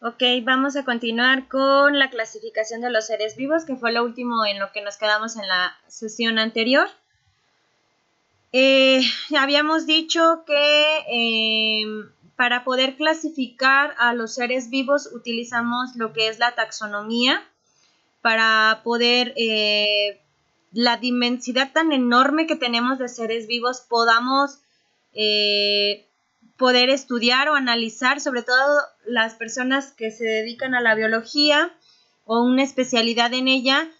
Ok, vamos a continuar con la clasificación de los seres vivos, que fue lo último en lo que nos quedamos en la sesión anterior. Habíamos dicho que para poder clasificar a los seres vivos utilizamos lo que es la taxonomía para poder la diversidad tan enorme que tenemos de seres vivos podamos poder estudiar o analizar, sobre todo las personas que se dedican a la biología o una especialidad en ella,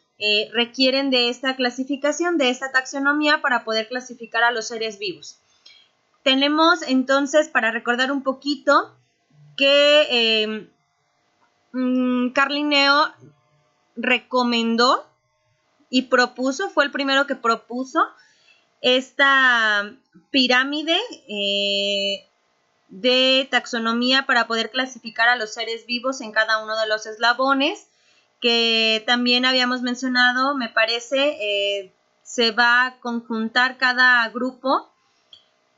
requieren de esta clasificación, de esta taxonomía para poder clasificar a los seres vivos. Tenemos entonces, para recordar un poquito, que Carl Linneo recomendó y propuso, fue el primero que propuso esta pirámide de taxonomía para poder clasificar a los seres vivos en cada uno de los eslabones, que también habíamos mencionado, me parece, se va a conjuntar cada grupo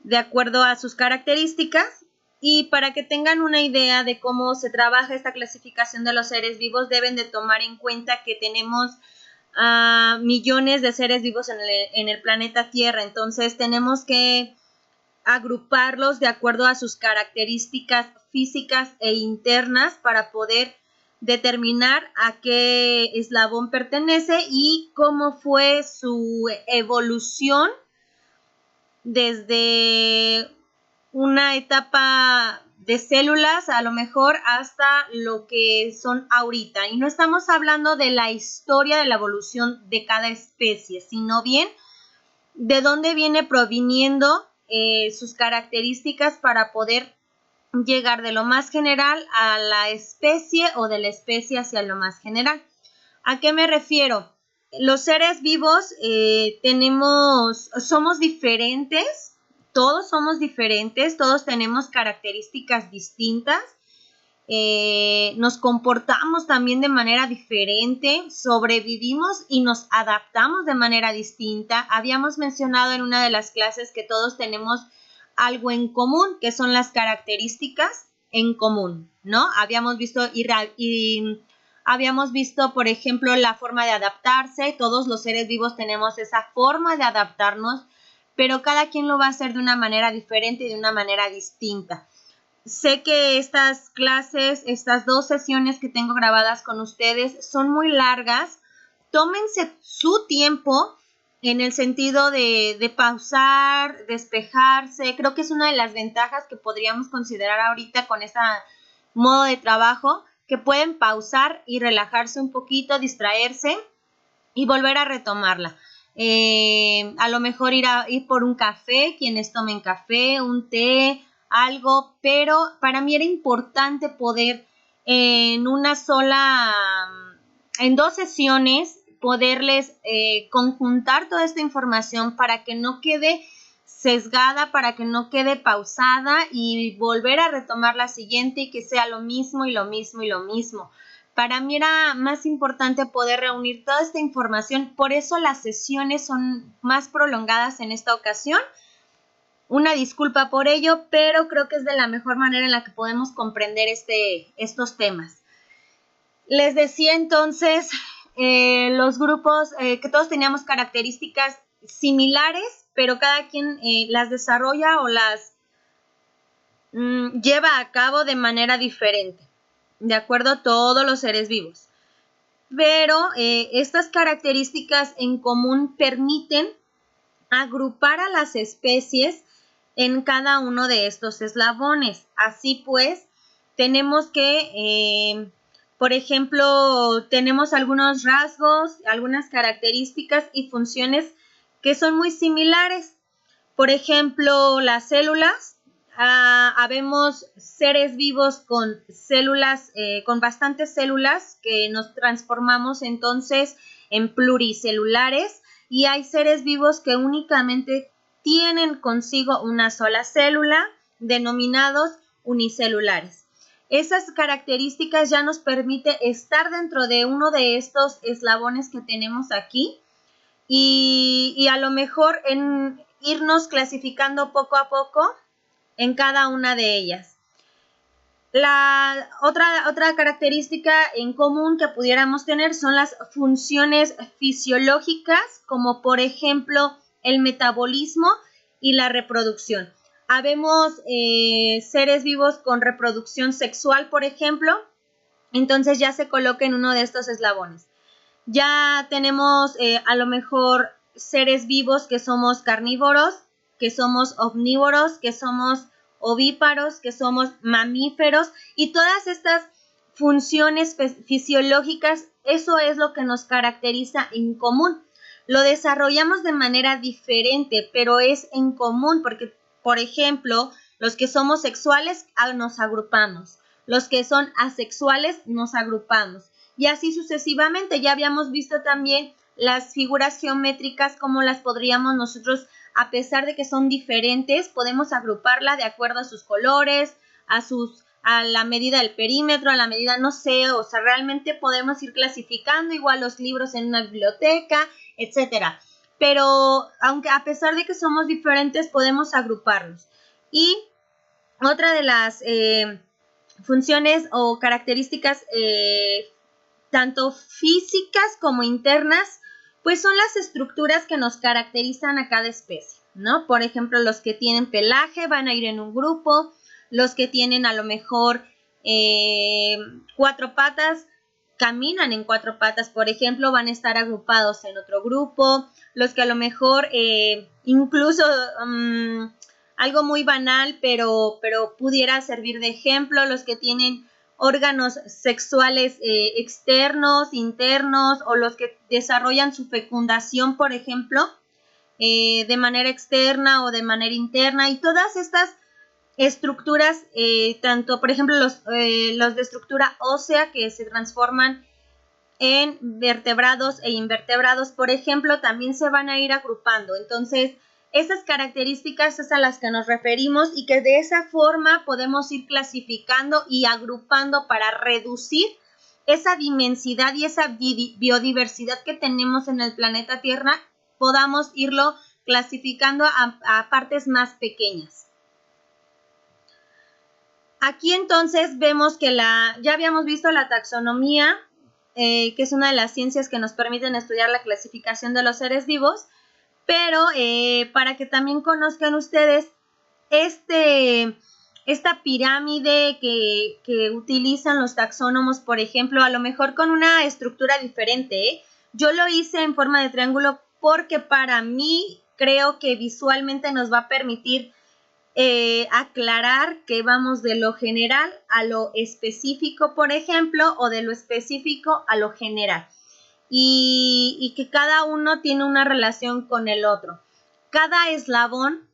de acuerdo a sus características. Y para que tengan una idea de cómo se trabaja esta clasificación de los seres vivos, deben de tomar en cuenta que tenemos millones de seres vivos en el planeta Tierra. Entonces tenemos que agruparlos de acuerdo a sus características físicas e internas para poder determinar a qué eslabón pertenece y cómo fue su evolución desde una etapa de células a lo mejor hasta lo que son ahorita. Y no estamos hablando de la historia de la evolución de cada especie, sino bien de dónde viene proviniendo sus características para poder llegar de lo más general a la especie o de la especie hacia lo más general. ¿A qué me refiero? Los seres vivos somos diferentes, todos somos diferentes, todos tenemos características distintas, nos comportamos también de manera diferente, sobrevivimos y nos adaptamos de manera distinta. Habíamos mencionado en una de las clases que todos tenemos algo en común, que son las características en común, ¿no? Habíamos visto habíamos visto, por ejemplo, la forma de adaptarse. Todos los seres vivos tenemos esa forma de adaptarnos, pero cada quien lo va a hacer de una manera diferente y de una manera distinta. Sé que estas clases, estas 2 sesiones que tengo grabadas con ustedes son muy largas. Tómense su tiempo en el sentido de pausar, despejarse. Creo que es una de las ventajas que podríamos considerar ahorita con este modo de trabajo, que pueden pausar y relajarse un poquito, distraerse y volver a retomarla. A lo mejor ir por un café, quienes tomen café, un té, algo, pero para mí era importante poder en en 2 sesiones, poderles conjuntar toda esta información para que no quede sesgada, para que no quede pausada y volver a retomar la siguiente y que sea lo mismo y lo mismo y lo mismo. Para mí era más importante poder reunir toda esta información, por eso las sesiones son más prolongadas en esta ocasión. Una disculpa por ello, pero creo que es de la mejor manera en la que podemos comprender estos temas. Les decía entonces los grupos que todos teníamos características similares, pero cada quien las desarrolla o las lleva a cabo de manera diferente, de acuerdo a todos los seres vivos. Pero estas características en común permiten agrupar a las especies en cada uno de estos eslabones. Así pues, tenemos que, por ejemplo, tenemos algunos rasgos, algunas características y funciones que son muy similares. Por ejemplo, las células. Habemos seres vivos con células, con bastantes células que nos transformamos entonces en pluricelulares, y hay seres vivos que únicamente tienen consigo una sola célula, denominados unicelulares. Esas características ya nos permite estar dentro de uno de estos eslabones que tenemos aquí y a lo mejor en irnos clasificando poco a poco en cada una de ellas. La otra característica en común que pudiéramos tener son las funciones fisiológicas, como por ejemplo el metabolismo y la reproducción. Habemos seres vivos con reproducción sexual, por ejemplo, entonces ya se coloca en uno de estos eslabones. Ya tenemos a lo mejor seres vivos que somos carnívoros, que somos omnívoros, que somos ovíparos, que somos mamíferos, y todas estas funciones fisiológicas, eso es lo que nos caracteriza en común. Lo desarrollamos de manera diferente, pero es en común porque, por ejemplo, los que somos sexuales nos agrupamos, los que son asexuales nos agrupamos, y así sucesivamente. Ya habíamos visto también las figuras geométricas, cómo las podríamos nosotros, a pesar de que son diferentes, podemos agruparla de acuerdo a sus colores, a la medida del perímetro, a la medida, no sé, o sea, realmente podemos ir clasificando igual los libros en una biblioteca, etcétera. Pero aunque a pesar de que somos diferentes, podemos agruparlos. Y otra de las funciones o características tanto físicas como internas, pues son las estructuras que nos caracterizan a cada especie, ¿no? Por ejemplo, los que tienen pelaje van a ir en un grupo, los que tienen a lo mejor 4 patas, caminan en 4 patas, por ejemplo, van a estar agrupados en otro grupo, los que a lo mejor incluso algo muy banal, pero pudiera servir de ejemplo, los que tienen órganos sexuales externos, internos, o los que desarrollan su fecundación, por ejemplo, de manera externa o de manera interna, y todas estas estructuras, tanto, por ejemplo, los de estructura ósea que se transforman en vertebrados e invertebrados, por ejemplo, también se van a ir agrupando. Entonces, esas características es a las que nos referimos y que de esa forma podemos ir clasificando y agrupando para reducir esa dimensidad y esa biodiversidad que tenemos en el planeta Tierra, podamos irlo clasificando a partes más pequeñas. Aquí entonces vemos que ya habíamos visto la taxonomía, que es una de las ciencias que nos permiten estudiar la clasificación de los seres vivos, pero para que también conozcan ustedes esta pirámide que utilizan los taxónomos, por ejemplo, a lo mejor con una estructura diferente. Yo lo hice en forma de triángulo porque para mí creo que visualmente nos va a permitir aclarar que vamos de lo general a lo específico, por ejemplo, o de lo específico a lo general. Y que cada uno tiene una relación con el otro. Cada eslabón,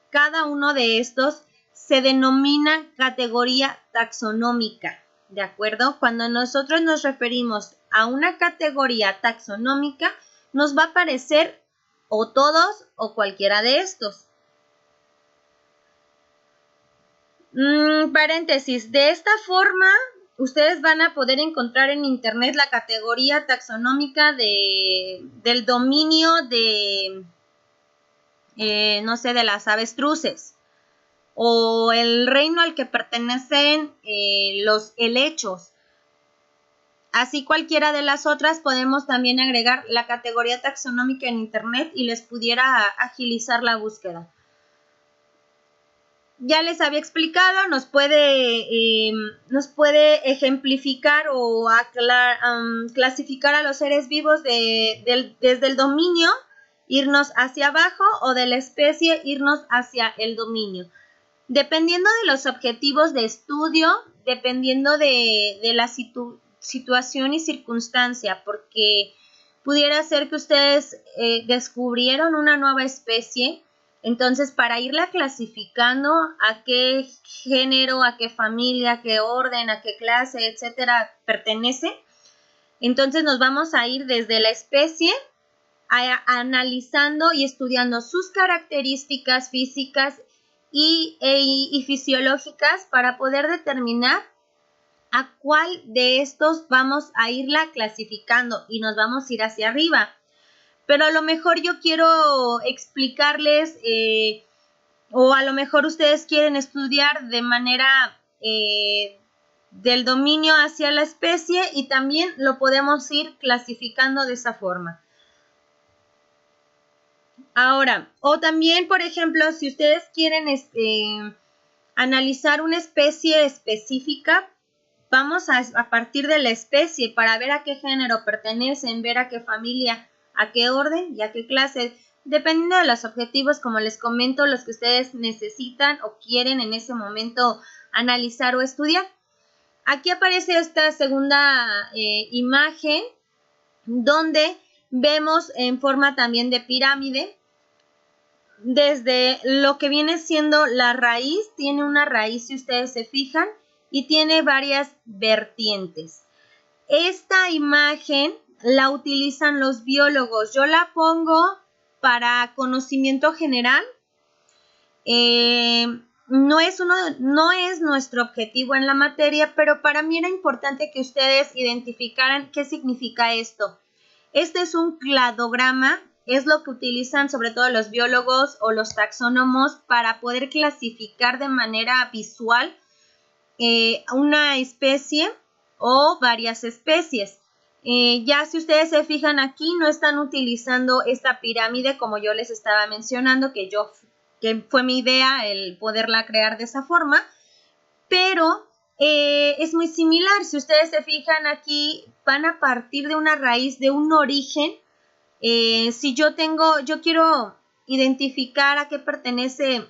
cada uno de estos se denomina categoría taxonómica, ¿de acuerdo? Cuando nosotros nos referimos a una categoría taxonómica, nos va a aparecer o todos o cualquiera de estos. Paréntesis, de esta forma ustedes van a poder encontrar en internet la categoría taxonómica del dominio de, no sé, de las avestruces, o el reino al que pertenecen los helechos. Así cualquiera de las otras podemos también agregar la categoría taxonómica en internet y les pudiera agilizar la búsqueda. Ya les había explicado, nos puede ejemplificar o clasificar a los seres vivos desde el dominio, irnos hacia abajo, o de la especie, irnos hacia el dominio. Dependiendo de los objetivos de estudio, dependiendo de la situación y circunstancia, porque pudiera ser que ustedes descubrieron una nueva especie. Entonces, para irla clasificando a qué género, a qué familia, a qué orden, a qué clase, etcétera, pertenece, entonces nos vamos a ir desde la especie analizando y estudiando sus características físicas y fisiológicas para poder determinar a cuál de estos vamos a irla clasificando y nos vamos a ir hacia arriba. Pero a lo mejor yo quiero explicarles o a lo mejor ustedes quieren estudiar de manera del dominio hacia la especie y también lo podemos ir clasificando de esa forma. Ahora, o también, por ejemplo, si ustedes quieren analizar una especie específica, vamos a partir de la especie para ver a qué género pertenecen, ver a qué familia, a qué orden y a qué clase, dependiendo de los objetivos, como les comento, los que ustedes necesitan o quieren en ese momento analizar o estudiar. Aquí aparece esta segunda imagen donde vemos en forma también de pirámide desde lo que viene siendo la raíz, tiene una raíz si ustedes se fijan y tiene varias vertientes. Esta imagen la utilizan los biólogos, yo la pongo para conocimiento general. No es nuestro objetivo en la materia, pero para mí era importante que ustedes identificaran qué significa esto. Este es un cladograma, es lo que utilizan sobre todo los biólogos o los taxónomos para poder clasificar de manera visual una especie o varias especies. Ya si ustedes se fijan aquí, no están utilizando esta pirámide como yo les estaba mencionando, que fue mi idea el poderla crear de esa forma, pero es muy similar. Si ustedes se fijan aquí, van a partir de una raíz, de un origen. Si yo quiero identificar a qué pertenece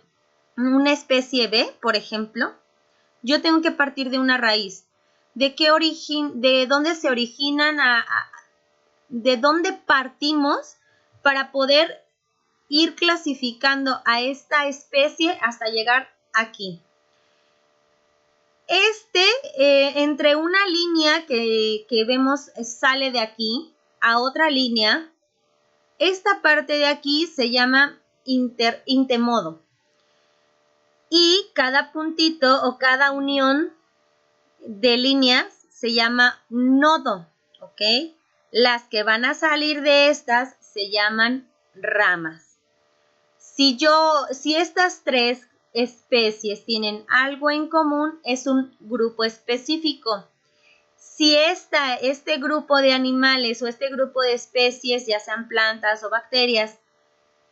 una especie B, por ejemplo, yo tengo que partir de una raíz. ¿De qué origen, de dónde se originan, de dónde partimos para poder ir clasificando a esta especie hasta llegar aquí? Entre una línea que vemos sale de aquí a otra línea, esta parte de aquí se llama intemodo. Y cada puntito o cada unión de líneas se llama nodo, ¿ok? Las que van a salir de estas se llaman ramas. Si estas tres especies tienen algo en común, es un grupo específico. Si este grupo de animales o este grupo de especies, ya sean plantas o bacterias,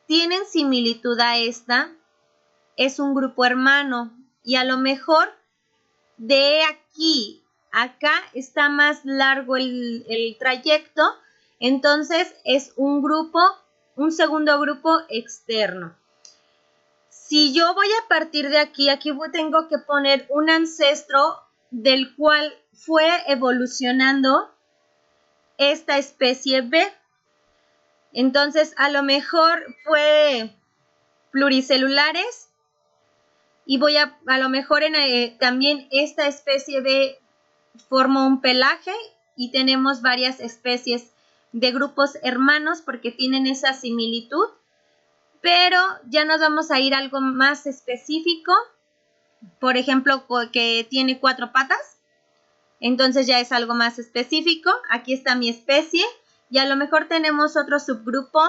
tienen similitud a esta, es un grupo hermano. Y a lo mejor de aquí a acá está más largo el trayecto, entonces es un segundo grupo externo. Si yo voy a partir de aquí tengo que poner un ancestro del cual fue evolucionando esta especie B. Entonces, a lo mejor fue pluricelulares y a lo mejor también esta especie B formó un pelaje y tenemos varias especies de grupos hermanos porque tienen esa similitud. Pero ya nos vamos a ir a algo más específico, por ejemplo, que tiene 4 patas, entonces ya es algo más específico. Aquí está mi especie y a lo mejor tenemos otro subgrupo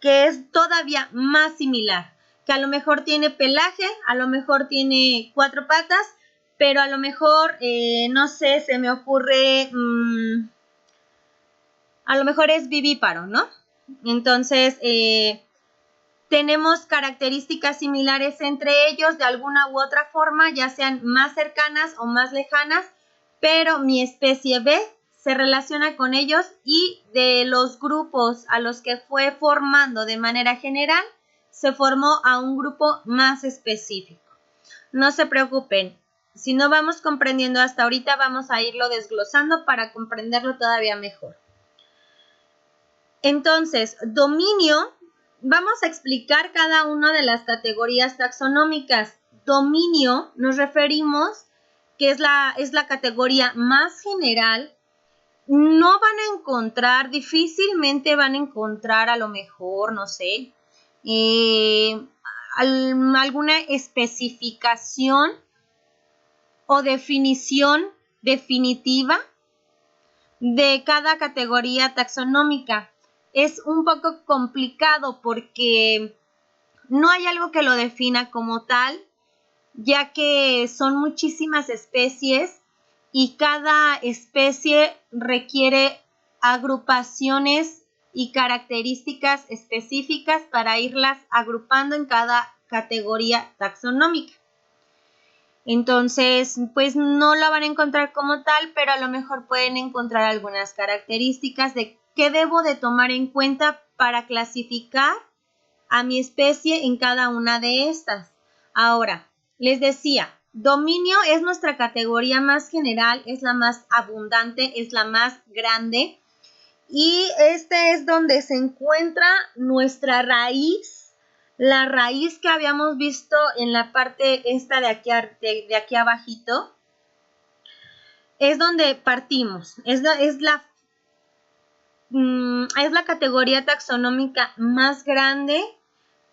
que es todavía más similar, que a lo mejor tiene pelaje, a lo mejor tiene 4 patas, pero a lo mejor, no sé, se me ocurre, a lo mejor es vivíparo, ¿no? Entonces, tenemos características similares entre ellos de alguna u otra forma, ya sean más cercanas o más lejanas, pero mi especie B se relaciona con ellos y de los grupos a los que fue formando de manera general, se formó a un grupo más específico. No se preocupen, si no vamos comprendiendo hasta ahorita, vamos a irlo desglosando para comprenderlo todavía mejor. Entonces, dominio. Vamos a explicar cada una de las categorías taxonómicas. Dominio nos referimos que es la categoría más general. No van a encontrar, difícilmente van a encontrar a lo mejor, no sé, alguna especificación o definición definitiva de cada categoría taxonómica. Es un poco complicado porque no hay algo que lo defina como tal ya que son muchísimas especies y cada especie requiere agrupaciones y características específicas para irlas agrupando en cada categoría taxonómica. Entonces, pues no la van a encontrar como tal, pero a lo mejor pueden encontrar algunas características de qué debo de tomar en cuenta para clasificar a mi especie en cada una de estas. Ahora, les decía, dominio es nuestra categoría más general, es la más abundante, es la más grande y este es donde se encuentra nuestra raíz, la raíz que habíamos visto en la parte esta de aquí abajito, es donde partimos, es la categoría taxonómica más grande,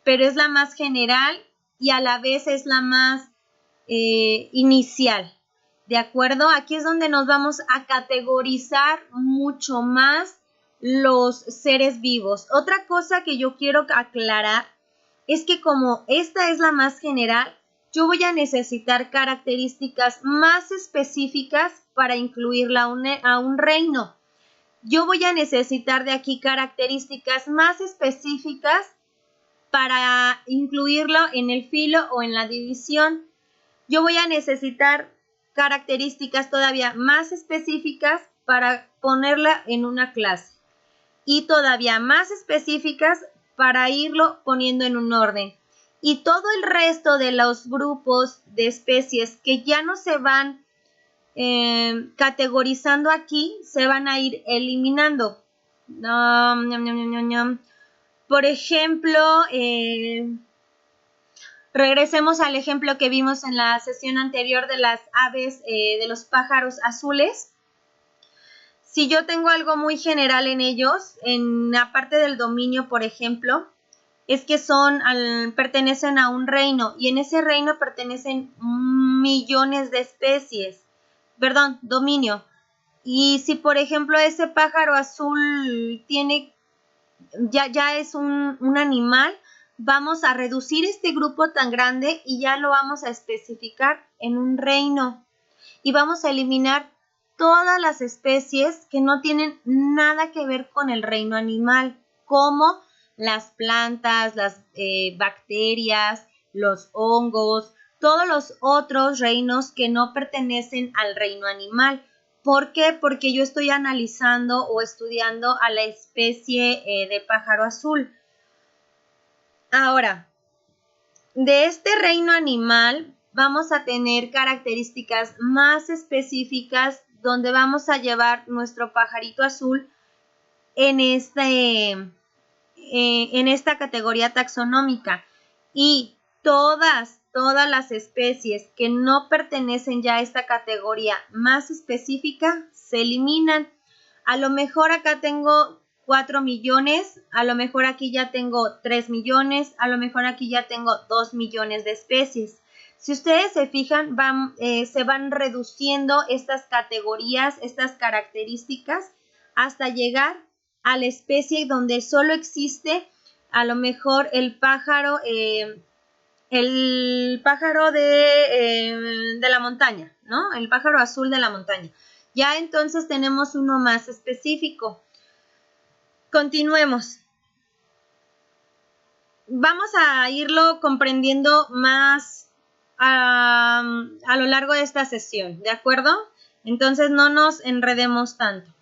pero es la más general y a la vez es la más inicial. ¿De acuerdo? Aquí es donde nos vamos a categorizar mucho más los seres vivos. Otra cosa que yo quiero aclarar es que como esta es la más general, yo voy a necesitar características más específicas para incluirla a un reino. Yo voy a necesitar de aquí características más específicas para incluirlo en el filo o en la división. Yo voy a necesitar características todavía más específicas para ponerla en una clase y todavía más específicas para irlo poniendo en un orden. Y todo el resto de los grupos de especies que ya no se van categorizando aquí, se van a ir eliminando. Por ejemplo, regresemos al ejemplo que vimos en la sesión anterior de las aves, de los pájaros azules. Si yo tengo algo muy general en ellos, en la parte del dominio, por ejemplo, es que pertenecen a un reino y en ese reino pertenecen millones de especies. Perdón, dominio. Y si, por ejemplo, ese pájaro azul ya es un animal, vamos a reducir este grupo tan grande y ya lo vamos a especificar en un reino. Y vamos a eliminar todas las especies que no tienen nada que ver con el reino animal, como las plantas, las bacterias, los hongos, todos los otros reinos que no pertenecen al reino animal. ¿Por qué? Porque yo estoy analizando o estudiando a la especie de pájaro azul. Ahora, de este reino animal vamos a tener características más específicas donde vamos a llevar nuestro pajarito azul en esta categoría taxonómica. Y todas las especies que no pertenecen ya a esta categoría más específica se eliminan. A lo mejor acá tengo 4 millones, a lo mejor aquí ya tengo 3 millones, a lo mejor aquí ya tengo 2 millones de especies. Si ustedes se fijan, se van reduciendo estas categorías, estas características, hasta llegar a la especie donde solo existe a lo mejor el pájaro de la montaña, ¿no? El pájaro azul de la montaña. Ya entonces tenemos uno más específico. Continuemos. Vamos a irlo comprendiendo más a lo largo de esta sesión, ¿de acuerdo? Entonces no nos enredemos tanto.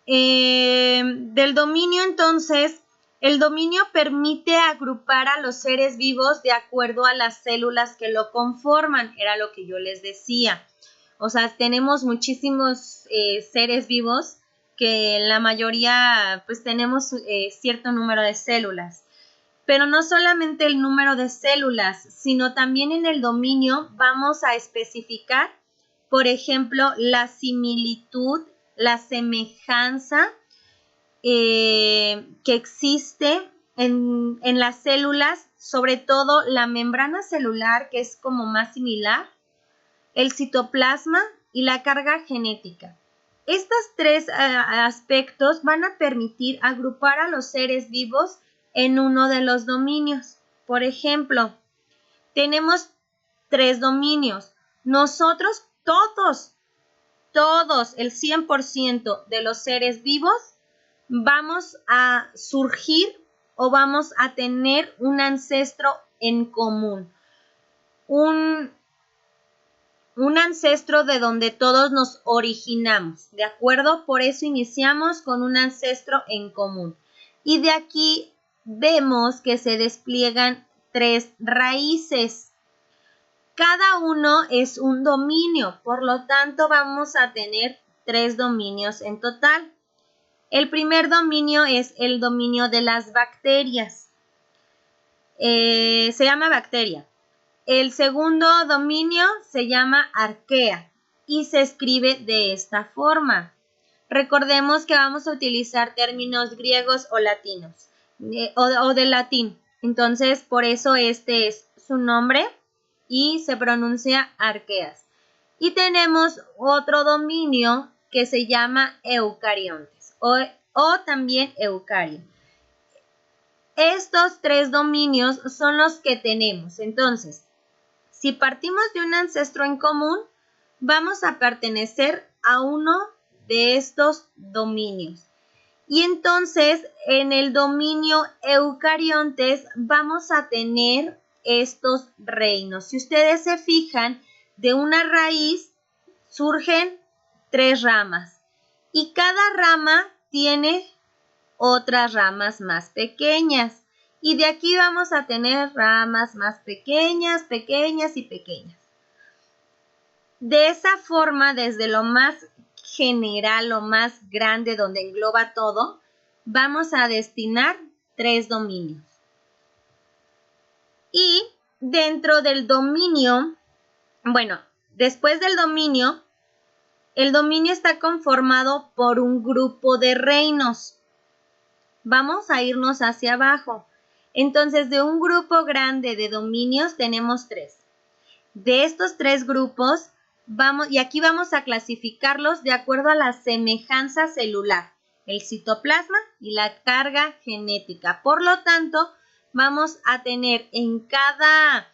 Del dominio, entonces, el dominio permite agrupar a los seres vivos de acuerdo a las células que lo conforman, era lo que yo les decía. O sea, tenemos muchísimos seres vivos que la mayoría, pues tenemos cierto número de células. Pero no solamente el número de células, sino también en el dominio vamos a especificar, por ejemplo, la similitud, la semejanza que existe en las células, sobre todo la membrana celular, que es como más similar, el citoplasma y la carga genética. Estos tres aspectos van a permitir agrupar a los seres vivos en uno de los dominios. Por ejemplo, tenemos 3 dominios. Nosotros todos, el 100% de los seres vivos, vamos a surgir o vamos a tener un ancestro en común. Un ancestro de donde todos nos originamos, ¿de acuerdo? Por eso iniciamos con un ancestro en común. Y de aquí vemos que se despliegan 3 raíces. Cada uno es un dominio, por lo tanto vamos a tener 3 dominios en total. El primer dominio es el dominio de las bacterias. Se llama bacteria. El segundo dominio se llama arquea y se escribe de esta forma. Recordemos que vamos a utilizar términos griegos o latinos o de latín. Entonces, por eso este es su nombre y se pronuncia arqueas. Y tenemos otro dominio que se llama eucariontes o también eucario. Estos 3 dominios son los que tenemos. Entonces, si partimos de un ancestro en común, vamos a pertenecer a uno de estos dominios. Y entonces, en el dominio eucariontes vamos a tener estos reinos. Si ustedes se fijan, de una raíz surgen 3 ramas. Y cada rama tiene otras ramas más pequeñas. Y de aquí vamos a tener ramas más pequeñas, pequeñas y pequeñas. De esa forma, desde lo más general, lo más grande, donde engloba todo, vamos a destinar 3 dominios. Y dentro del dominio, después del dominio, el dominio está conformado por un grupo de reinos. Vamos a irnos hacia abajo. Entonces, de un grupo grande de dominios tenemos 3. De estos 3 grupos, y aquí vamos a clasificarlos de acuerdo a la semejanza celular, el citoplasma y la carga genética. Por lo tanto, vamos a tener en cada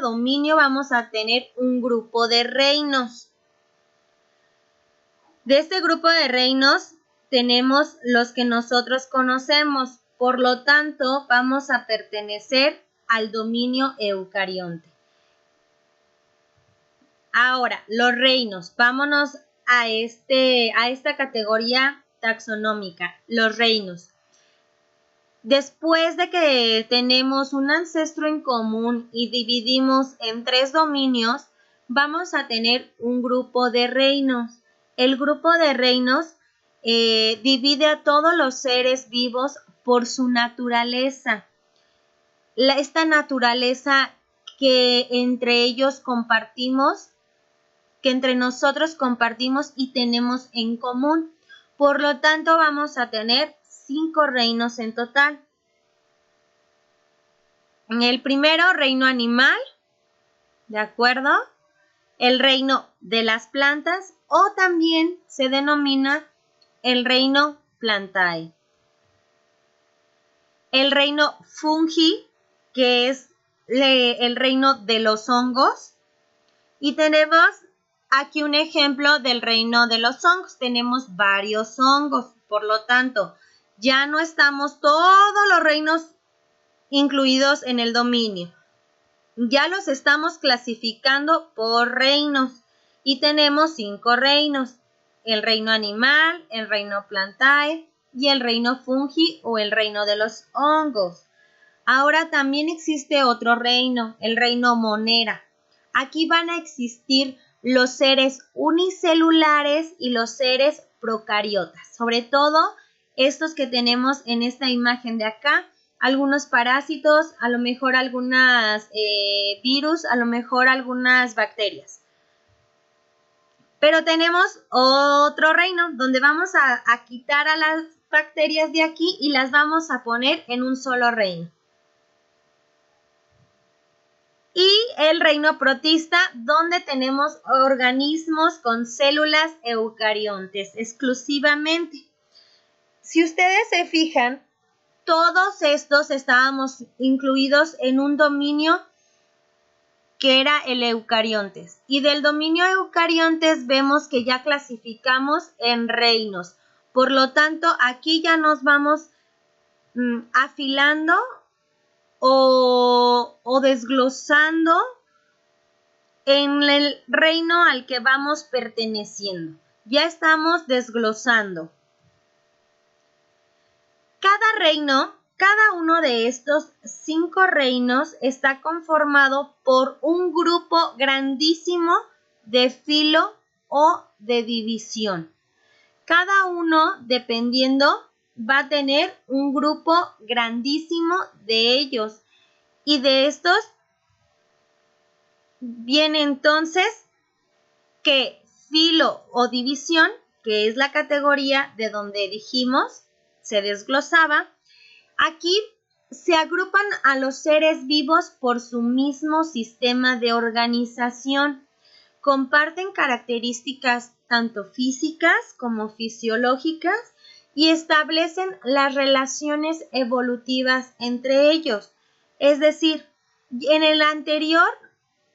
dominio vamos a tener un grupo de reinos. De este grupo de reinos tenemos los que nosotros conocemos, por lo tanto vamos a pertenecer al dominio eucarionte. Ahora, los reinos, vámonos a esta categoría taxonómica, los reinos. Después de que tenemos un ancestro en común y dividimos en 3 dominios, vamos a tener un grupo de reinos. El grupo de reinos divide a todos los seres vivos por su naturaleza. Esta naturaleza que entre ellos compartimos, que entre nosotros compartimos y tenemos en común. Por lo tanto, vamos a tener 5 reinos en total. El primero, reino animal, ¿de acuerdo? El reino de las plantas o también se denomina el reino plantae. El reino fungi, que es el reino de los hongos. Y tenemos aquí un ejemplo del reino de los hongos. Tenemos varios hongos, por lo tanto, ya no estamos todos los reinos incluidos en el dominio. Ya los estamos clasificando por reinos y tenemos 5 reinos. El reino animal, el reino plantae y el reino fungi o el reino de los hongos. Ahora también existe otro reino, el reino monera. Aquí van a existir los seres unicelulares y los seres procariotas. Sobre todo estos que tenemos en esta imagen de acá, algunos parásitos, a lo mejor algunas virus, a lo mejor algunas bacterias. Pero tenemos otro reino donde vamos a quitar a las bacterias de aquí y las vamos a poner en un solo reino. Y el reino protista, donde tenemos organismos con células eucariontes exclusivamente. Si ustedes se fijan, todos estos estábamos incluidos en un dominio que era el eucariontes. Y del dominio eucariontes vemos que ya clasificamos en reinos. Por lo tanto, aquí ya nos vamos afilando o desglosando en el reino al que vamos perteneciendo. Ya estamos desglosando. Cada uno de estos 5 reinos está conformado por un grupo grandísimo de filo o de división. Cada uno, dependiendo, va a tener un grupo grandísimo de ellos. Y de estos viene entonces que filo o división, que es la categoría de donde dijimos, se desglosaba. Aquí se agrupan a los seres vivos por su mismo sistema de organización. Comparten características tanto físicas como fisiológicas y establecen las relaciones evolutivas entre ellos. Es decir, en el anterior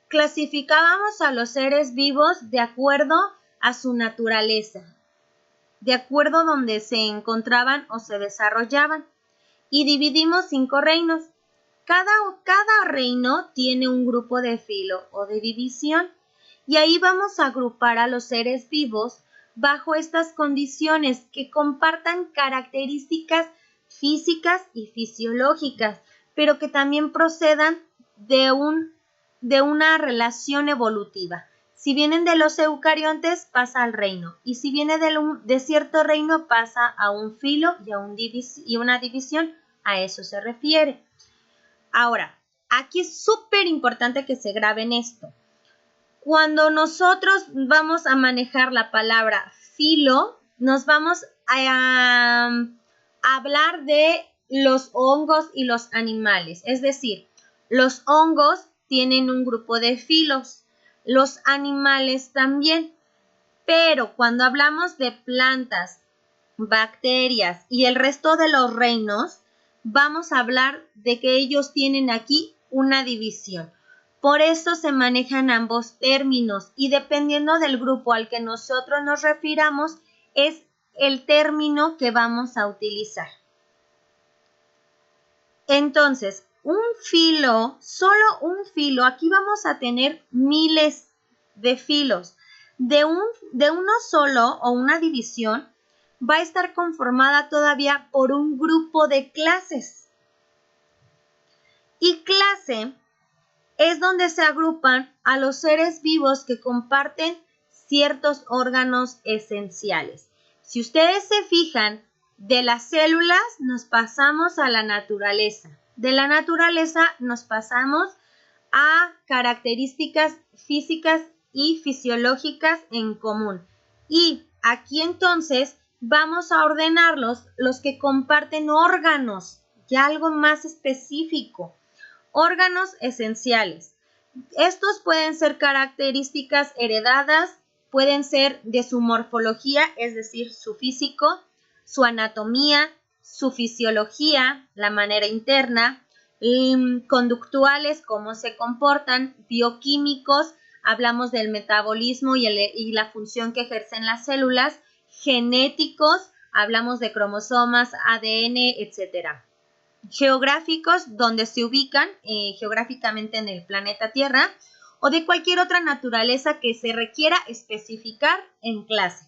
clasificábamos a los seres vivos de acuerdo a su naturaleza, de acuerdo a donde se encontraban o se desarrollaban. Y dividimos 5 reinos. Cada reino tiene un grupo de filo o de división. Y ahí vamos a agrupar a los seres vivos bajo estas condiciones que compartan características físicas y fisiológicas, pero que también procedan de una relación evolutiva. Si vienen de los eucariontes, pasa al reino. Y si viene de cierto reino, pasa a un filo y una división. A eso se refiere. Ahora, aquí es súper importante que se graben esto. Cuando nosotros vamos a manejar la palabra filo, nos vamos a hablar de los hongos y los animales. Es decir, los hongos tienen un grupo de filos, los animales también. Pero cuando hablamos de plantas, bacterias y el resto de los reinos, vamos a hablar de que ellos tienen aquí una división. Por eso se manejan ambos términos y dependiendo del grupo al que nosotros nos refiramos, es el término que vamos a utilizar. Entonces, un filo, solo un filo, aquí vamos a tener miles de filos. De uno solo o una división, va a estar conformada todavía por un grupo de clases. Y clase es donde se agrupan a los seres vivos que comparten ciertos órganos esenciales. Si ustedes se fijan, de las células nos pasamos a la naturaleza. De la naturaleza nos pasamos a características físicas y fisiológicas en común. Y aquí entonces vamos a ordenarlos los que comparten órganos, ya algo más específico. Órganos esenciales. Estos pueden ser características heredadas, pueden ser de su morfología, es decir, su físico, su anatomía, su fisiología, la manera interna, conductuales, cómo se comportan, bioquímicos, hablamos del metabolismo y la función que ejercen las células, genéticos, hablamos de cromosomas, ADN, etcétera. Geográficos, donde se ubican geográficamente en el planeta Tierra, o de cualquier otra naturaleza que se requiera especificar en clase.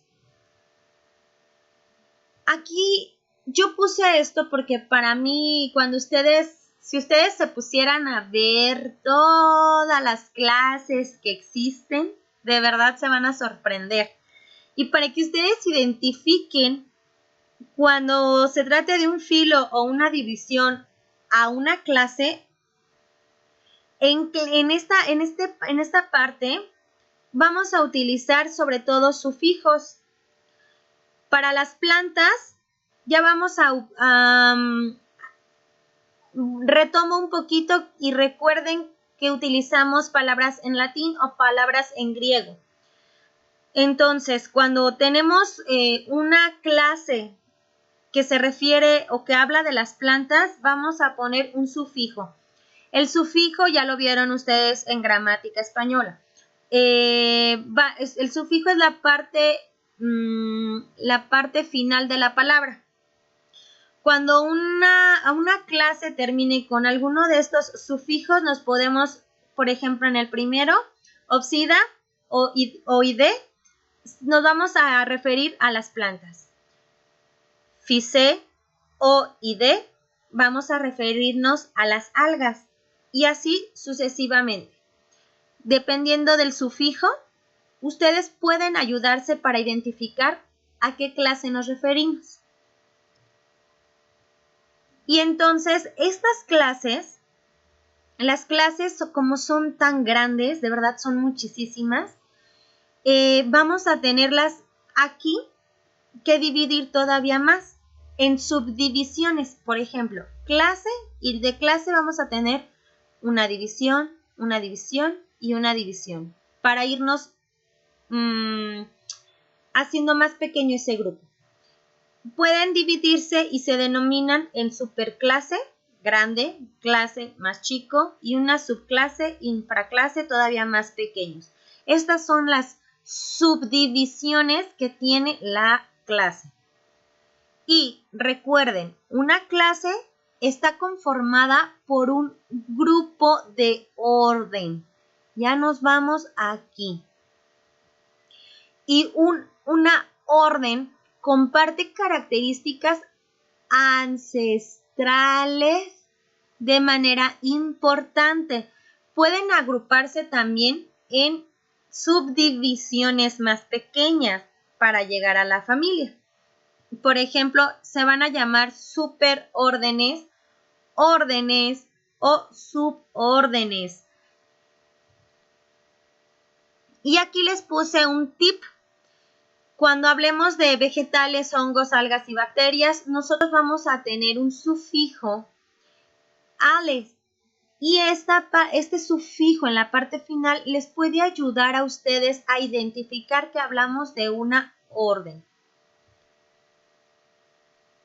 Aquí yo puse esto porque para mí, si ustedes se pusieran a ver todas las clases que existen, de verdad se van a sorprender. Y para que ustedes identifiquen cuando se trate de un filo o una división a una clase, en esta parte vamos a utilizar sobre todo sufijos. Para las plantas ya vamos retomo un poquito y recuerden que utilizamos palabras en latín o palabras en griego. Entonces, cuando tenemos una clase que se refiere o que habla de las plantas, vamos a poner un sufijo. El sufijo ya lo vieron ustedes en gramática española. El sufijo es la parte final de la palabra. Cuando una clase termine con alguno de estos sufijos, nos podemos, por ejemplo, en el primero, obsida o ide, nos vamos a referir a las plantas. Fise o ide, vamos a referirnos a las algas y así sucesivamente. Dependiendo del sufijo, ustedes pueden ayudarse para identificar a qué clase nos referimos. Y entonces, estas clases, las clases como son tan grandes, de verdad son muchísimas, vamos a tenerlas aquí que dividir todavía más en subdivisiones. Por ejemplo, clase, y de clase vamos a tener una división y una división para irnos haciendo más pequeño ese grupo. Pueden dividirse y se denominan en superclase, grande, clase más chico y una subclase, infraclase todavía más pequeños. Estas son las subdivisiones que tiene la clase. Y recuerden, una clase está conformada por un grupo de orden. Ya nos vamos aquí. Y una orden comparte características ancestrales de manera importante. Pueden agruparse también en subdivisiones más pequeñas para llegar a la familia. Por ejemplo, se van a llamar superórdenes, órdenes o subórdenes. Y aquí les puse un tip. Cuando hablemos de vegetales, hongos, algas y bacterias, nosotros vamos a tener un sufijo ales. Y este sufijo en la parte final les puede ayudar a ustedes a identificar que hablamos de una orden.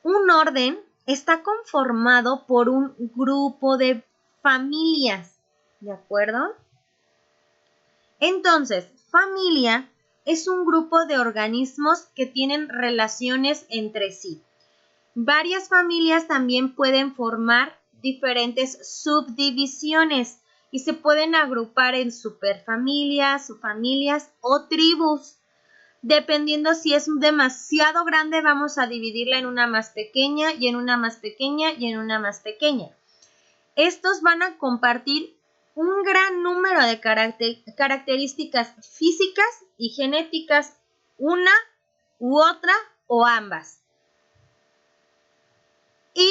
Un orden está conformado por un grupo de familias, ¿de acuerdo? Entonces, familia es un grupo de organismos que tienen relaciones entre sí. Varias familias también pueden formar diferentes subdivisiones y se pueden agrupar en superfamilias, subfamilias o tribus. Dependiendo si es demasiado grande, vamos a dividirla en una más pequeña y en una más pequeña y en una más pequeña. Estos van a compartir un gran número de características físicas y genéticas, una u otra o ambas. Y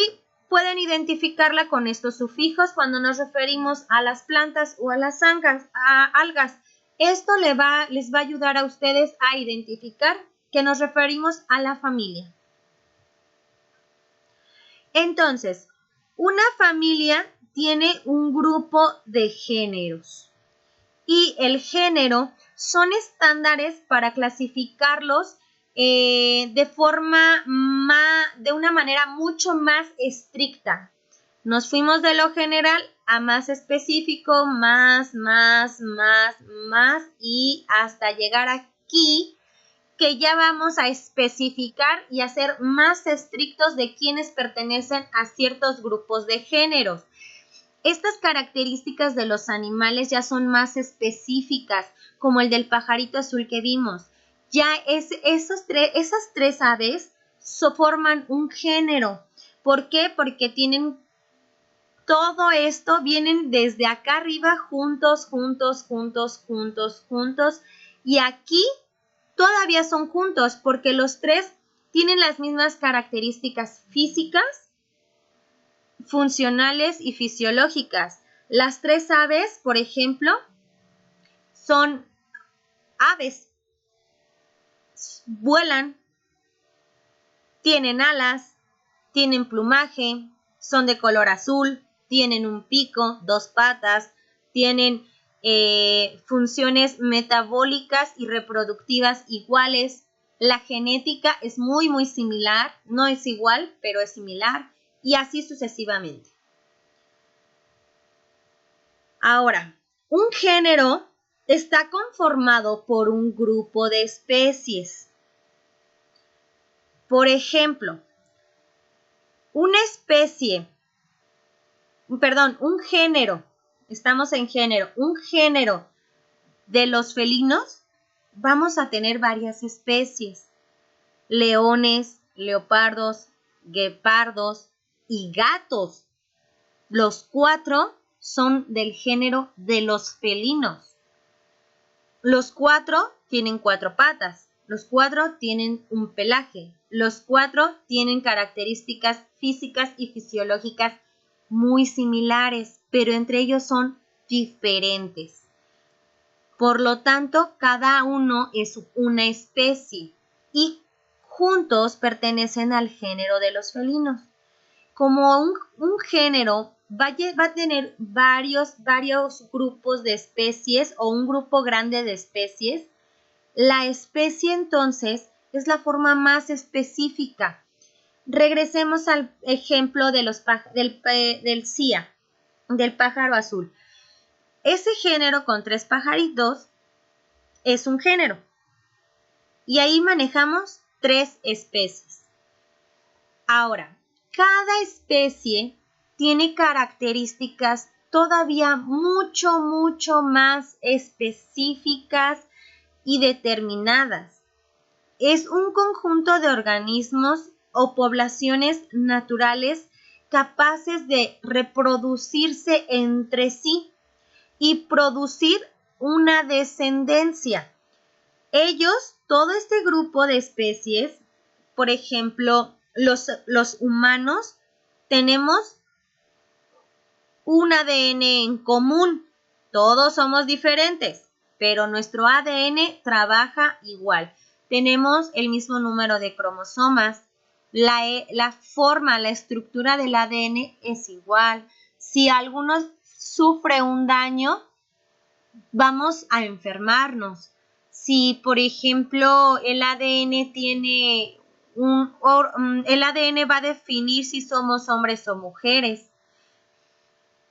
pueden identificarla con estos sufijos cuando nos referimos a las plantas o a las algas. Esto les va a ayudar a ustedes a identificar que nos referimos a la familia. Entonces, una familia tiene un grupo de géneros y el género son estándares para clasificarlos de una manera mucho más estricta. Nos fuimos de lo general a más específico, más y hasta llegar aquí que ya vamos a especificar y a ser más estrictos de quienes pertenecen a ciertos grupos de géneros. Estas características de los animales ya son más específicas, como el del pajarito azul que vimos. Ya esas tres aves forman un género. ¿Por qué? Porque tienen todo esto, vienen desde acá arriba juntos, y aquí todavía son juntos porque los tres tienen las mismas características físicas, funcionales y fisiológicas. Las tres aves, por ejemplo, son aves, vuelan, tienen alas, tienen plumaje, son de color azul, tienen un pico, dos patas, tienen funciones metabólicas y reproductivas iguales. La genética es muy similar, no es igual, pero es similar, y así sucesivamente. Ahora, un género está conformado por un grupo de especies. Por ejemplo, un género, estamos en género, un género de los felinos, vamos a tener varias especies: leones, leopardos, guepardos y gatos. Los 4 son del género de los felinos. Los 4 tienen 4 patas. Los 4 tienen un pelaje. Los 4 tienen características físicas y fisiológicas muy similares, pero entre ellos son diferentes. Por lo tanto, cada uno es una especie y juntos pertenecen al género de los felinos. Como un género va a tener varios grupos de especies o un grupo grande de especies, la especie entonces es la forma más específica. Regresemos al ejemplo de del CIA, del pájaro azul. Ese género con 3 pajaritos es un género. Y ahí manejamos 3 especies. Ahora, cada especie tiene características todavía mucho más específicas y determinadas. Es un conjunto de organismos o poblaciones naturales capaces de reproducirse entre sí y producir una descendencia. Todo este grupo de especies, por ejemplo, los humanos, tenemos un ADN en común. Todos somos diferentes, pero nuestro ADN trabaja igual. Tenemos el mismo número de cromosomas. La forma, la estructura del ADN es igual. Si alguno sufre un daño, vamos a enfermarnos. Si, por ejemplo, el ADN el ADN va a definir si somos hombres o mujeres.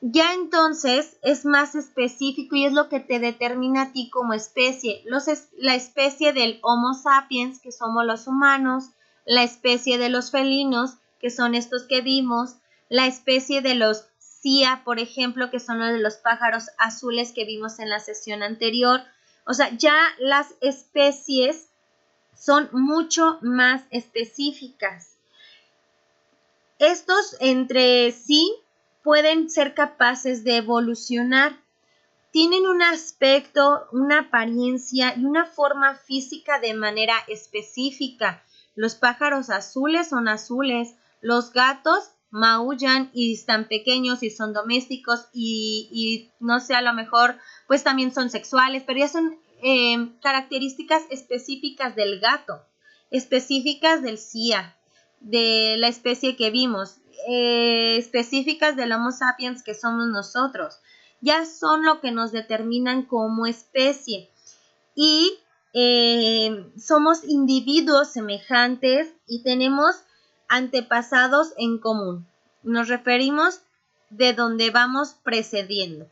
Ya entonces es más específico y es lo que te determina a ti como especie. La especie del Homo sapiens, que somos los humanos, la especie de los felinos, que son estos que vimos, la especie de los CIA, por ejemplo, que son los de los pájaros azules que vimos en la sesión anterior. O sea, ya las especies son mucho más específicas. Estos entre sí pueden ser capaces de evolucionar. Tienen un aspecto, una apariencia y una forma física de manera específica. Los pájaros azules son azules, los gatos maullan y están pequeños y son domésticos y no sé, a lo mejor pues también son sexuales, pero ya son características específicas del gato, específicas del CIA, de la especie que vimos, específicas del Homo sapiens que somos nosotros. Ya son lo que nos determinan como especie y somos individuos semejantes y tenemos antepasados en común. Nos referimos de donde vamos precediendo.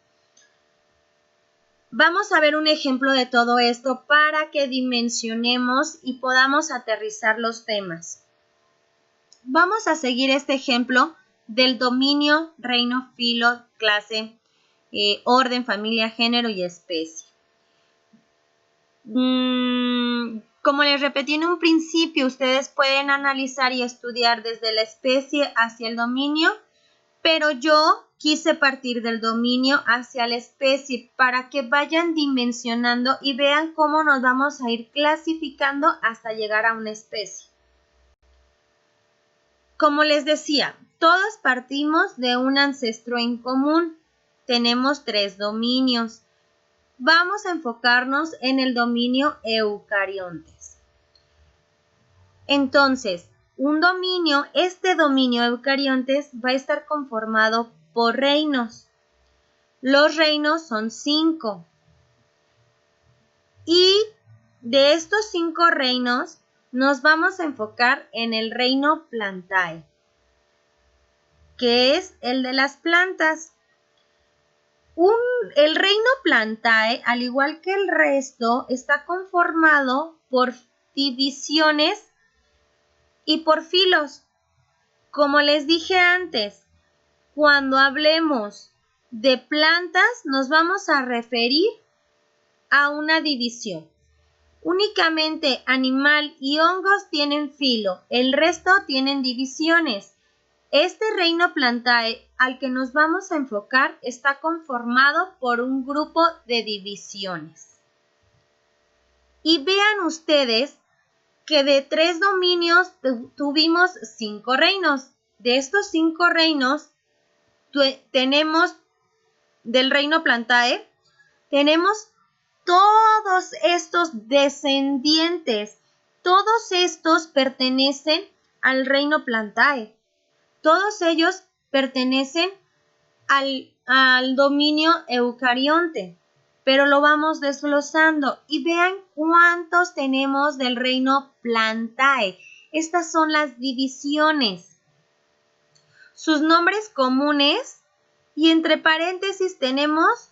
Vamos a ver un ejemplo de todo esto para que dimensionemos y podamos aterrizar los temas. Vamos a seguir este ejemplo del dominio, reino, filo, clase, orden, familia, género y especie. Como les repetí en un principio, ustedes pueden analizar y estudiar desde la especie hacia el dominio, pero yo quise partir del dominio hacia la especie para que vayan dimensionando y vean cómo nos vamos a ir clasificando hasta llegar a una especie. Como les decía, todos partimos de un ancestro en común. Tenemos 3 dominios. Vamos a enfocarnos en el dominio eucariontes. Entonces, este dominio eucariontes va a estar conformado por reinos. Los reinos son 5. Y de estos 5 reinos, nos vamos a enfocar en el reino Plantae, que es el de las plantas. El reino Plantae, al igual que el resto, está conformado por divisiones y por filos. Como les dije antes, cuando hablemos de plantas nos vamos a referir a una división. Únicamente animal y hongos tienen filo, el resto tienen divisiones. Este reino Plantae al que nos vamos a enfocar está conformado por un grupo de divisiones. Y vean ustedes que de 3 dominios tuvimos 5 reinos. De estos 5 reinos tenemos del reino Plantae, tenemos todos estos descendientes. Todos estos pertenecen al reino Plantae. Todos ellos pertenecen al dominio eucarionte, pero lo vamos desglosando y vean cuántos tenemos del reino Plantae. Estas son las divisiones. Sus nombres comunes y entre paréntesis tenemos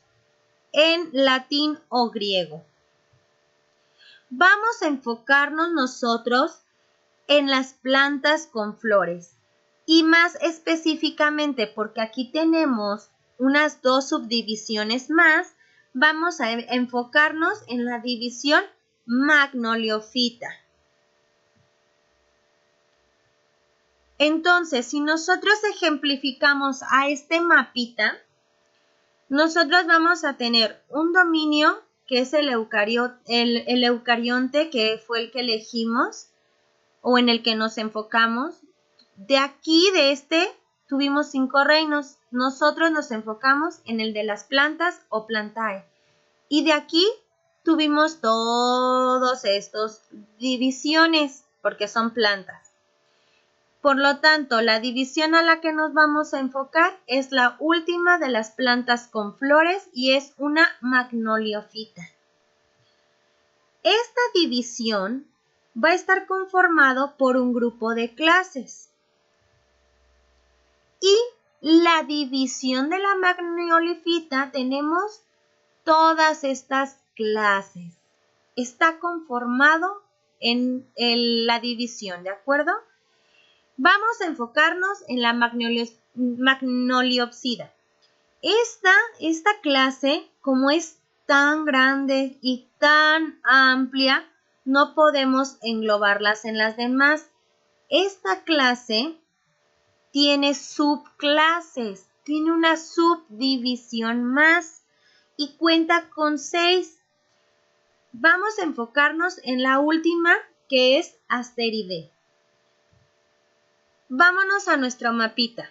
en latín o griego. Vamos a enfocarnos nosotros en las plantas con flores. Y más específicamente, porque aquí tenemos unas 2 subdivisiones más, vamos a enfocarnos en la división magnoliofita. Entonces, si nosotros ejemplificamos a este mapita, nosotros vamos a tener un dominio que es el eucarionte, que fue el que elegimos o en el que nos enfocamos. De aquí, de este, tuvimos 5 reinos. Nosotros nos enfocamos en el de las plantas o Plantae. Y de aquí tuvimos todos estos divisiones, porque son plantas. Por lo tanto, la división a la que nos vamos a enfocar es la última de las plantas con flores y es una magnoliofita. Esta división va a estar conformado por un grupo de clases. Y la división de la magnoliofita tenemos todas estas clases. Está conformado en la división, ¿de acuerdo? Vamos a enfocarnos en la magnoliopsida. Esta clase, como es tan grande y tan amplia, no podemos englobarlas en las demás. Esta clase tiene subclases, tiene una subdivisión más y cuenta con 6. Vamos a enfocarnos en la última, que es Asteridae. Vámonos a nuestro mapita.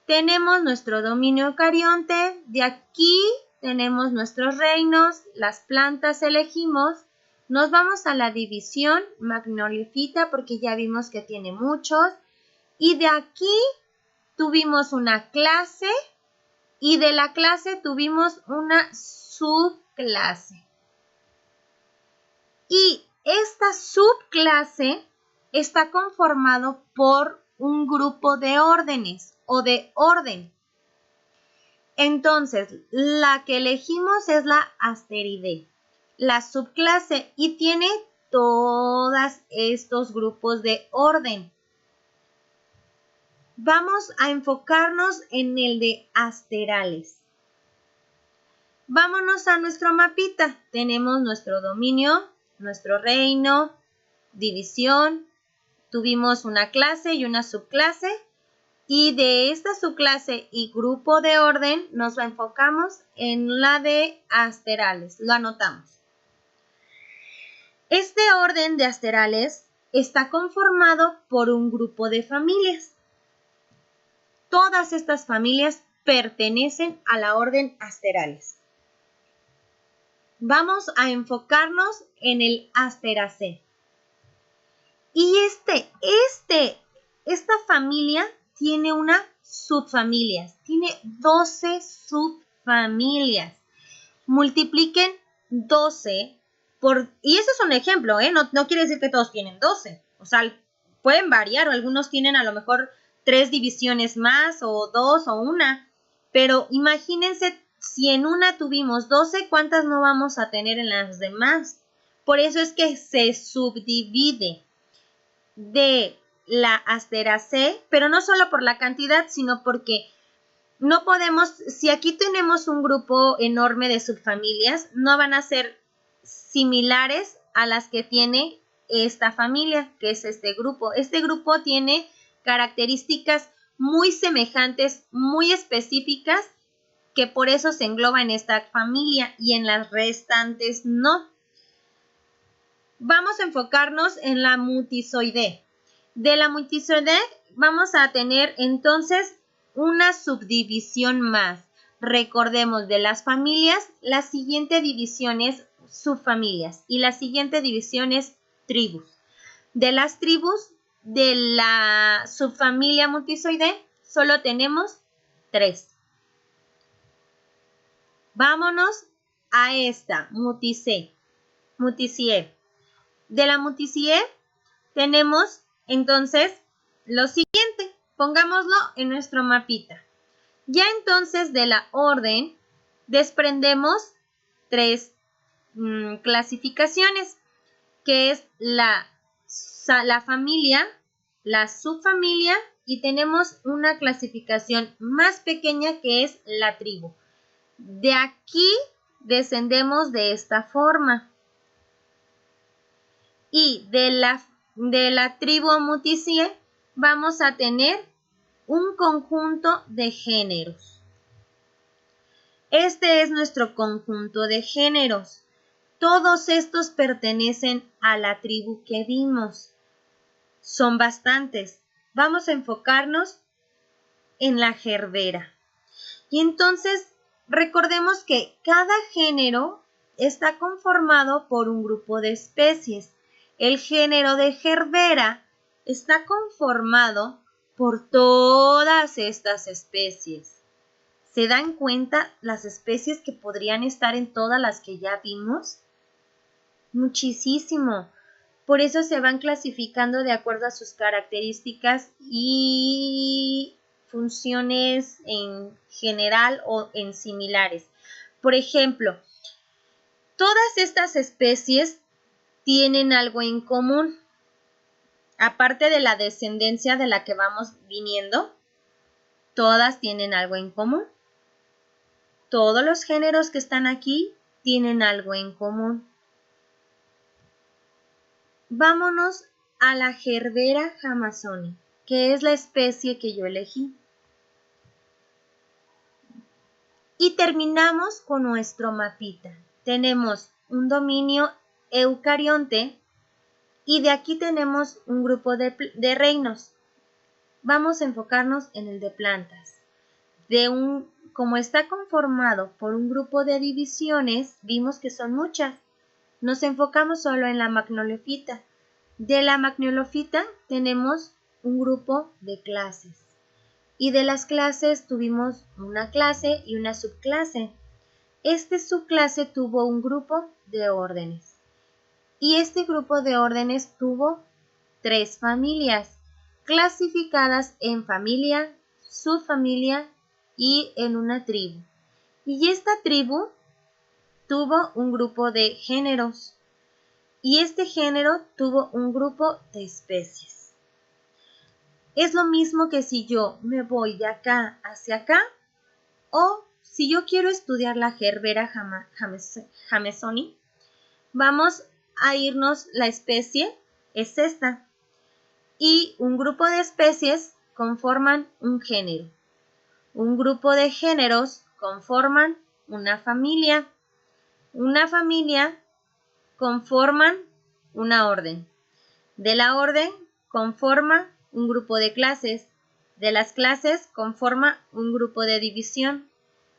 Tenemos nuestro dominio eucarionte, de aquí tenemos nuestros reinos, las plantas elegimos, nos vamos a la división magnoliofita porque ya vimos que tiene muchos, y de aquí tuvimos una clase y de la clase tuvimos una subclase. Y esta subclase está conformado por un grupo de órdenes o de orden. Entonces, la que elegimos es la Asteridae, la subclase, y tiene todos estos grupos de orden. Vamos a enfocarnos en el de asterales. Vámonos a nuestro mapita. Tenemos nuestro dominio, nuestro reino, división. Tuvimos una clase y una subclase. Y de esta subclase y grupo de orden nos enfocamos en la de asterales. Lo anotamos. Este orden de asterales está conformado por un grupo de familias. Todas estas familias pertenecen a la orden asterales. Vamos a enfocarnos en el Asteraceae. Y esta familia tiene una subfamilia, tiene 12 subfamilias. Multipliquen 12 por, y eso es un ejemplo, no quiere decir que todos tienen 12. O sea, pueden variar, o algunos tienen a lo mejor 3 divisiones más, o 2, o 1. Pero imagínense Si en una tuvimos 12, ¿cuántas no vamos a tener en las demás? Por eso es que se subdivide de la asteracea, pero no solo por la cantidad, sino porque no podemos, si aquí tenemos un grupo enorme de subfamilias, no van a ser similares a las que tiene esta familia, que es este grupo. Este grupo tiene características muy semejantes, muy específicas, que por eso se engloba en esta familia y en las restantes no. Vamos a enfocarnos en la multizoidea. De la multizoidea vamos a tener entonces una subdivisión más. Recordemos, de las familias, la siguiente división es subfamilias y la siguiente división es tribus. De las tribus de la subfamilia multizoidea solo tenemos 3. Vámonos a esta, Muticeae. De la Muticeae tenemos entonces lo siguiente, pongámoslo en nuestro mapita. Ya entonces de la orden desprendemos 3 clasificaciones, que es la familia, la subfamilia y tenemos una clasificación más pequeña que es la tribu. De aquí descendemos de esta forma. Y de la tribu Muticeae vamos a tener un conjunto de géneros. Este es nuestro conjunto de géneros. Todos estos pertenecen a la tribu que vimos. Son bastantes. Vamos a enfocarnos en la Gerbera. Y entonces recordemos que cada género está conformado por un grupo de especies. El género de Gerbera está conformado por todas estas especies. ¿Se dan cuenta las especies que podrían estar en todas las que ya vimos? Muchísimo. Por eso se van clasificando de acuerdo a sus características y funciones en general o en similares. Por ejemplo, todas estas especies tienen algo en común. Aparte de la descendencia de la que vamos viniendo, todas tienen algo en común. Todos los géneros que están aquí tienen algo en común. Vámonos a la Gerbera jamazoni, que es la especie que yo elegí. Y terminamos con nuestro mapita. Tenemos un dominio eucarionte y de aquí tenemos un grupo de reinos. Vamos a enfocarnos en el de plantas. Como está conformado por un grupo de divisiones, vimos que son muchas. Nos enfocamos solo en la Macnolophyta. De la Macnolophyta tenemos un grupo de clases. Y de las clases tuvimos una clase y una subclase. Este subclase tuvo un grupo de órdenes. Y este grupo de órdenes tuvo 3 familias, clasificadas en familia, subfamilia y en una tribu. Y esta tribu tuvo un grupo de géneros. Y este género tuvo un grupo de especies. Es lo mismo que si yo me voy de acá hacia acá o si yo quiero estudiar la Gerbera jamazoni, vamos a irnos, la especie es esta y un grupo de especies conforman un género. Un grupo de géneros conforman una familia. Una familia conforman una orden. De la orden conforma un grupo de clases. De las clases conforma un grupo de división.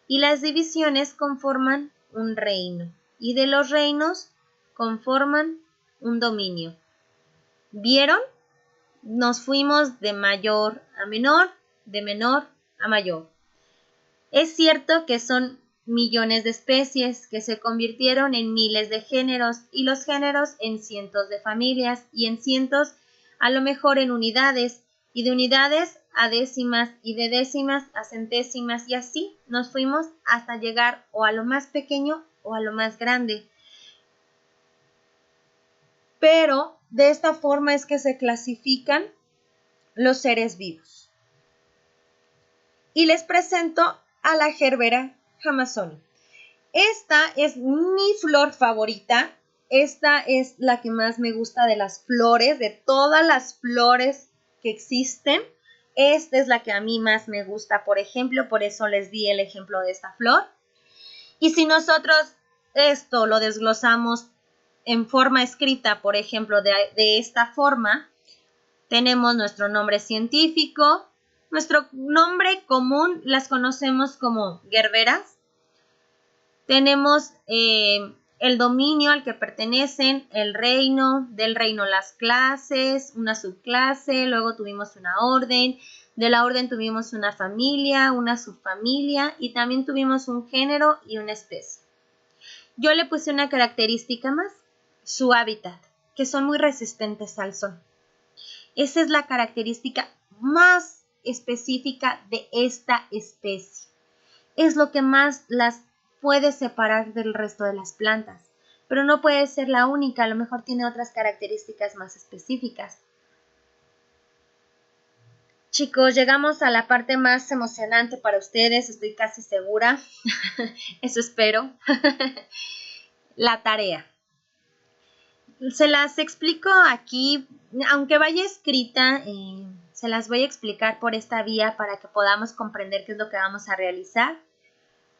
Y las divisiones conforman un reino. Y de los reinos conforman un dominio. ¿Vieron? Nos fuimos de mayor a menor, de menor a mayor. Es cierto que son millones de especies que se convirtieron en miles de géneros y los géneros en cientos de familias y en cientos a lo mejor en unidades y de unidades a décimas y de décimas a centésimas y así nos fuimos hasta llegar o a lo más pequeño o a lo más grande. Pero de esta forma es que se clasifican los seres vivos. Y les presento a la Gerbera Jamazoni. Esta es mi flor favorita. Esta es la que más me gusta de las flores, de todas las flores que existen. Esta es la que a mí más me gusta, por ejemplo, por eso les di el ejemplo de esta flor. Y si nosotros esto lo desglosamos en forma escrita, por ejemplo, de esta forma, tenemos nuestro nombre científico, nuestro nombre común, las conocemos como gerberas. Tenemos el dominio al que pertenecen, el reino, del reino las clases, una subclase, luego tuvimos una orden, de la orden tuvimos una familia, una subfamilia y también tuvimos un género y una especie. Yo le puse una característica más, su hábitat, que son muy resistentes al sol. Esa es la característica más específica de esta especie. Es lo que más las puede separar del resto de las plantas, pero no puede ser la única, a lo mejor tiene otras características más específicas. Chicos, llegamos a la parte más emocionante para ustedes, estoy casi segura, eso espero, la tarea. Se las explico aquí, aunque vaya escrita, se las voy a explicar por esta vía para que podamos comprender qué es lo que vamos a realizar,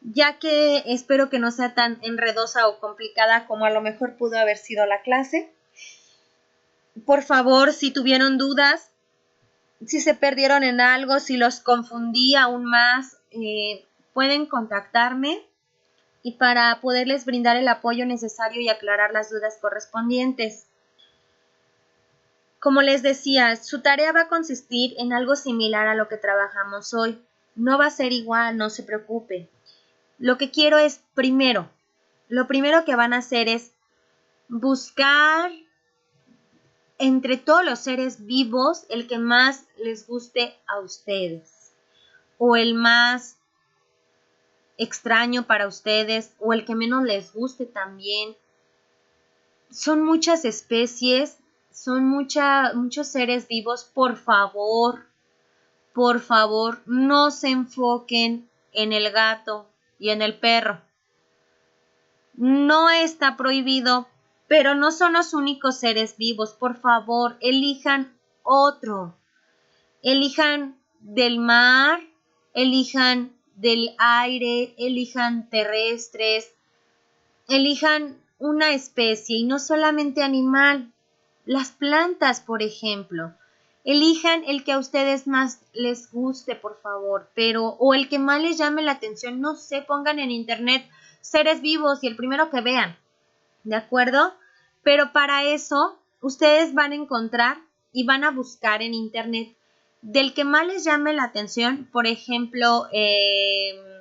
ya que espero que no sea tan enredosa o complicada como a lo mejor pudo haber sido la clase. Por favor, si tuvieron dudas, si se perdieron en algo, si los confundí aún más, pueden contactarme y para poderles brindar el apoyo necesario y aclarar las dudas correspondientes. Como les decía, su tarea va a consistir en algo similar a lo que trabajamos hoy. No va a ser igual, no se preocupe. Lo que quiero es lo primero que van a hacer es buscar entre todos los seres vivos el que más les guste a ustedes o el más extraño para ustedes o el que menos les guste también. Son muchas especies, son muchos seres vivos. Por favor, no se enfoquen en el gato y en el perro. No está prohibido, pero no son los únicos seres vivos. Por favor, elijan otro. Elijan del mar, elijan del aire, elijan terrestres, elijan una especie y no solamente animal. Las plantas, por ejemplo. Elijan el que a ustedes más les guste, por favor, o el que más les llame la atención. No sé, pongan en internet seres vivos y el primero que vean, ¿de acuerdo? Pero para eso, ustedes van a encontrar y van a buscar en internet del que más les llame la atención. Por ejemplo, en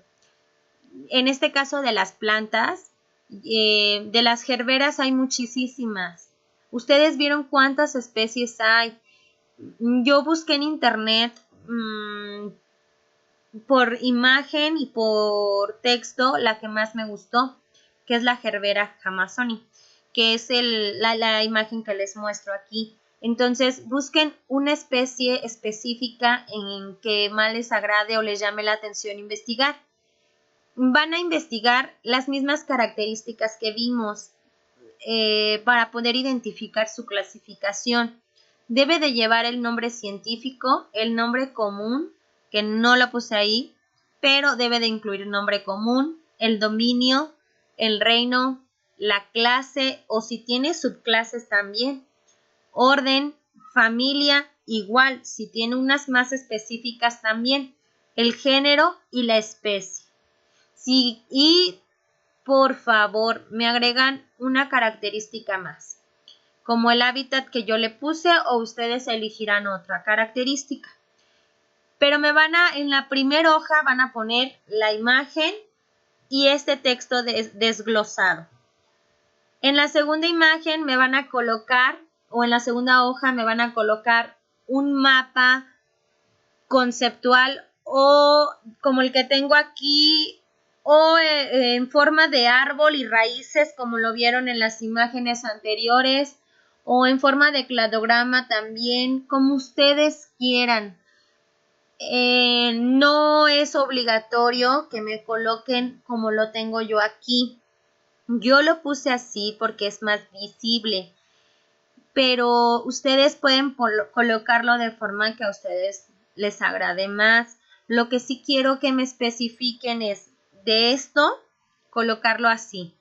este caso de las plantas, de las gerberas hay muchísimas. Ustedes vieron cuántas especies hay. Yo busqué en internet por imagen y por texto la que más me gustó, que es la Gerbera Jamazoni, que es la imagen que les muestro aquí. Entonces busquen una especie específica en que más les agrade o les llame la atención investigar. Van a investigar las mismas características que vimos para poder identificar su clasificación. Debe de llevar el nombre científico, el nombre común, que no lo puse ahí, pero debe de incluir el nombre común, el dominio, el reino, la clase o si tiene subclases también, orden, familia, igual, si tiene unas más específicas también, el género y la especie. Sí, y por favor, me agregan una característica más, como el hábitat que yo le puse o ustedes elegirán otra característica. Pero en la primera hoja van a poner la imagen y este texto desglosado. En la segunda imagen me van a colocar, o en la segunda hoja me van a colocar un mapa conceptual o como el que tengo aquí o en forma de árbol y raíces como lo vieron en las imágenes anteriores o en forma de cladograma también, como ustedes quieran. No es obligatorio que me coloquen como lo tengo yo aquí. Yo lo puse así porque es más visible, pero ustedes pueden colocarlo de forma que a ustedes les agrade más. Lo que sí quiero que me especifiquen es de esto, colocarlo así.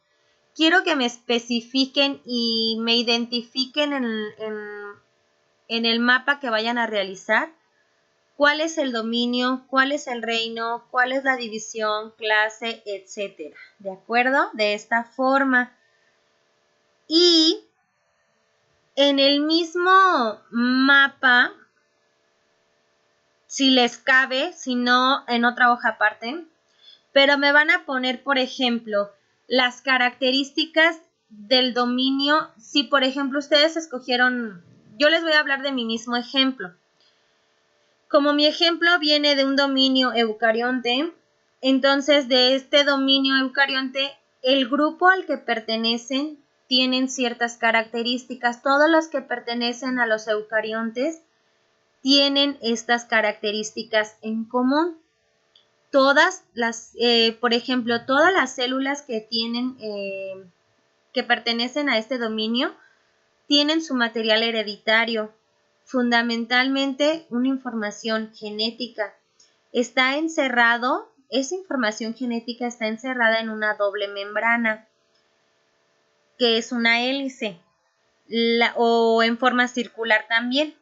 Quiero que me especifiquen y me identifiquen en el mapa que vayan a realizar. ¿Cuál es el dominio? ¿Cuál es el reino? ¿Cuál es la división, clase, etcétera? ¿De acuerdo? De esta forma. Y en el mismo mapa, si les cabe, si no, en otra hoja aparte, pero me van a poner, por ejemplo, las características del dominio. Si, por ejemplo, ustedes escogieron, yo les voy a hablar de mi mismo ejemplo. Como mi ejemplo viene de un dominio eucarionte, entonces de este dominio eucarionte, el grupo al que pertenecen tienen ciertas características. Todos los que pertenecen a los eucariontes tienen estas características en común. Todas las, por ejemplo, todas las células que tienen, que pertenecen a este dominio, tienen su material hereditario, fundamentalmente una información genética. Está encerrado, esa información genética está encerrada en una doble membrana, que es una hélice, o en forma circular también.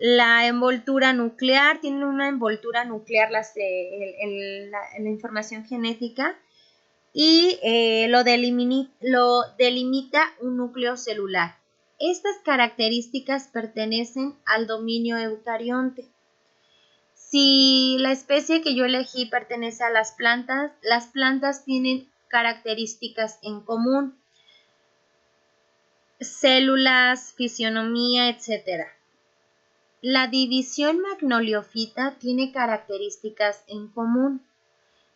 La envoltura nuclear, tiene una envoltura nuclear la información genética y lo delimita un núcleo celular. Estas características pertenecen al dominio eucarionte. Si la especie que yo elegí pertenece a las plantas tienen características en común, células, fisionomía, etc. La división magnoliofita tiene características en común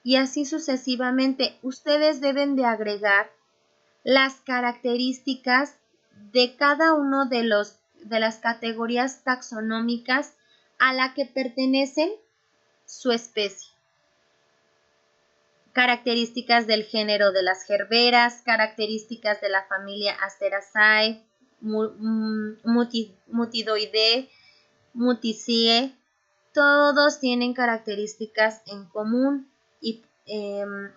y así sucesivamente. Ustedes deben de agregar las características de cada uno de las categorías taxonómicas a la que pertenecen su especie. Características del género de las gerberas, características de la familia Asteraceae, Mutidoideae, Muticie, todos tienen características en común y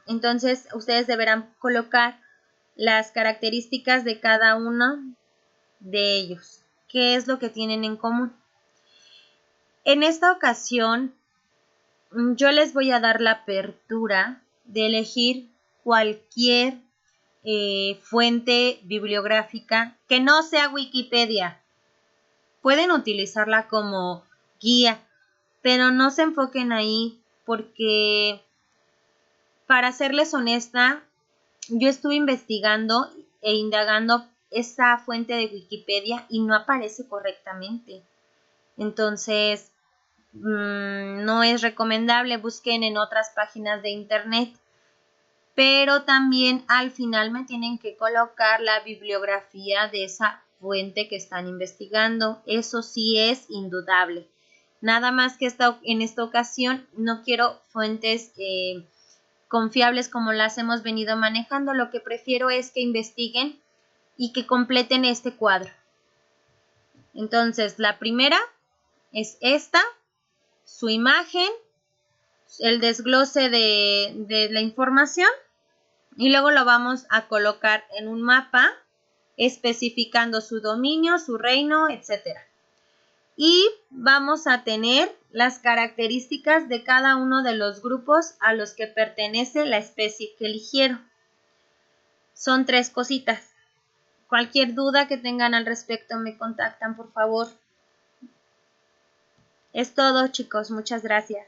entonces ustedes deberán colocar las características de cada uno de ellos. ¿Qué es lo que tienen en común? En esta ocasión, yo les voy a dar la apertura de elegir cualquier fuente bibliográfica que no sea Wikipedia. Pueden utilizarla como guía, pero no se enfoquen ahí porque, para serles honesta, yo estuve investigando e indagando esa fuente de Wikipedia y no aparece correctamente. Entonces, no es recomendable, busquen en otras páginas de internet. Pero también al final me tienen que colocar la bibliografía de esa fuente que están investigando. Eso sí es indudable. Nada más que en esta ocasión no quiero fuentes confiables como las hemos venido manejando. Lo que prefiero es que investiguen y que completen este cuadro. Entonces, la primera es esta, su imagen, el desglose de la información y luego lo vamos a colocar en un mapa especificando su dominio, su reino, etc. Y vamos a tener las características de cada uno de los grupos a los que pertenece la especie que eligieron. Son 3 cositas. Cualquier duda que tengan al respecto me contactan, por favor. Es todo, chicos. Muchas gracias.